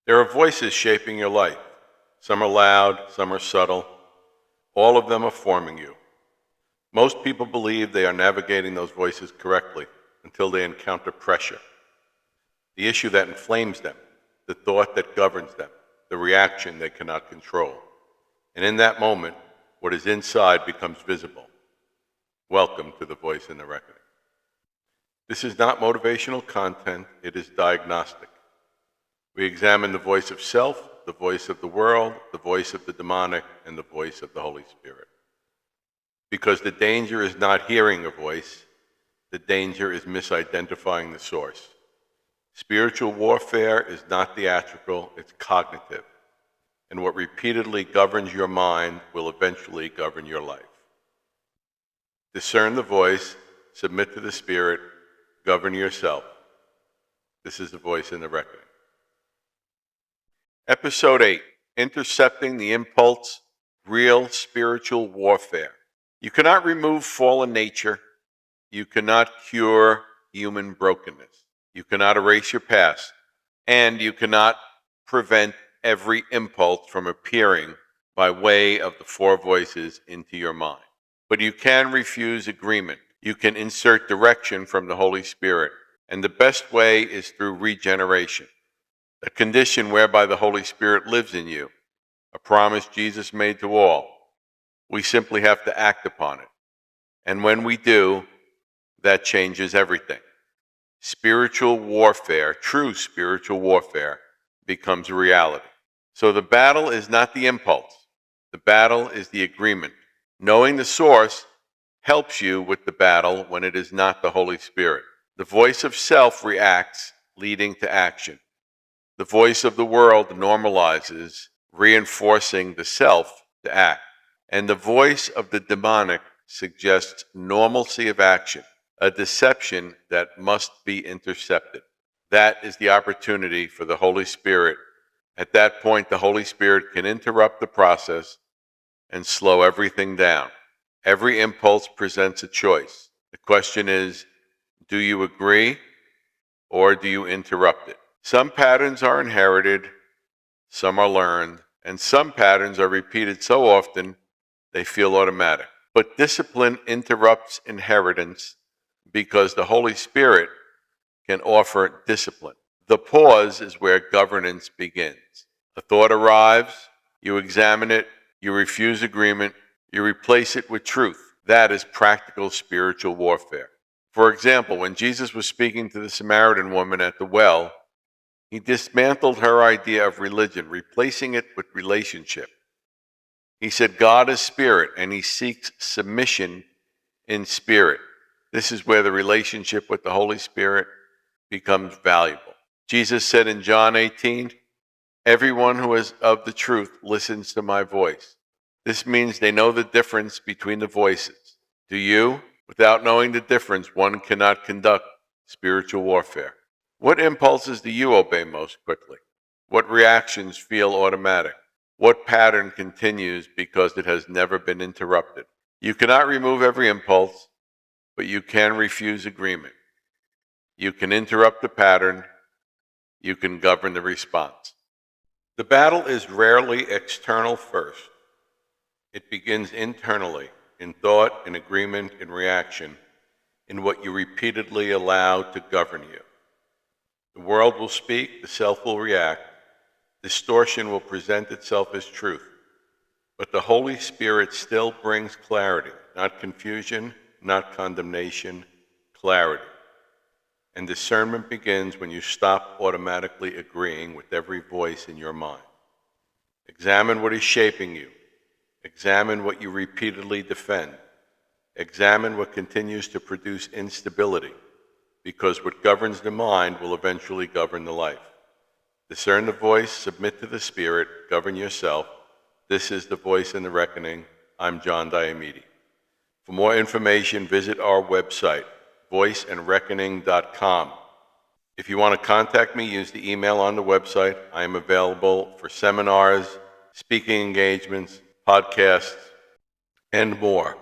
There are voices shaping your life. Some are loud, some are subtle. All of them are forming you. Most people believe they are navigating those voices correctly until they encounter pressure. The issue that inflames them, the thought that governs them, the reaction they cannot control. And in that moment, what is inside becomes visible. Welcome to the Voice in the Reckoning. This is not motivational content, it is diagnostic. We examine the voice of self, the voice of the world, the voice of the demonic, and the voice of the Holy Spirit. Because the danger is not hearing a voice, the danger is misidentifying the source. Spiritual warfare is not theatrical, it's cognitive. And what repeatedly governs your mind will eventually govern your life. Discern the voice, submit to the Spirit, govern yourself. This is the Voice in the Reckoning. Episode 8, Intercepting the Impulse, Real Spiritual Warfare. You cannot remove fallen nature. You cannot cure human brokenness. You cannot erase your past. And you cannot prevent every impulse from appearing by way of the four voices into your mind. But you can refuse agreement. You can insert direction from the Holy Spirit. And the best way is through regeneration, a condition whereby the Holy Spirit lives in you, a promise Jesus made to all. We simply have to act upon it. And when we do, that changes everything. Spiritual warfare, true spiritual warfare, becomes a reality. So the battle is not the impulse. The battle is the agreement. Knowing the source helps you with the battle when it is not the Holy Spirit. The voice of self reacts, leading to action. The voice of the world normalizes, reinforcing the self to act. And the voice of the demonic suggests normalcy of action, a deception that must be intercepted. That is the opportunity for the Holy Spirit. At that point, the Holy Spirit can interrupt the process and slow everything down. Every impulse presents a choice. The question is, do you agree or do you interrupt it? Some patterns are inherited, some are learned, and some patterns are repeated so often they feel automatic. But discipline interrupts inheritance because the Holy Spirit can offer discipline. The pause is where governance begins. A thought arrives, you examine it, you refuse agreement, you replace it with truth. That is practical spiritual warfare. For example, when Jesus was speaking to the Samaritan woman at the well, he dismantled her idea of religion, replacing it with relationship. He said, God is spirit, and he seeks submission in spirit. This is where the relationship with the Holy Spirit becomes valuable. Jesus said in John 18, everyone who is of the truth listens to my voice. This means they know the difference between the voices. Do you? Without knowing the difference, one cannot conduct spiritual warfare. What impulses do you obey most quickly? What reactions feel automatic? What pattern continues because it has never been interrupted? You cannot remove every impulse, but you can refuse agreement. You can interrupt the pattern. You can govern the response. The battle is rarely external first. It begins internally, in thought, in agreement, in reaction, in what you repeatedly allow to govern you. The world will speak, the self will react, distortion will present itself as truth. But the Holy Spirit still brings clarity, not confusion, not condemnation, clarity. And discernment begins when you stop automatically agreeing with every voice in your mind. Examine what is shaping you. Examine what you repeatedly defend. Examine what continues to produce instability, because what governs the mind will eventually govern the life. Discern the voice, submit to the Spirit, govern yourself. This is the Voice in the Reckoning. I'm John Diomede. For more information, visit our website, voiceandreckoning.com. If you want to contact me, use the email on the website. I am available for seminars, speaking engagements, podcasts, and more.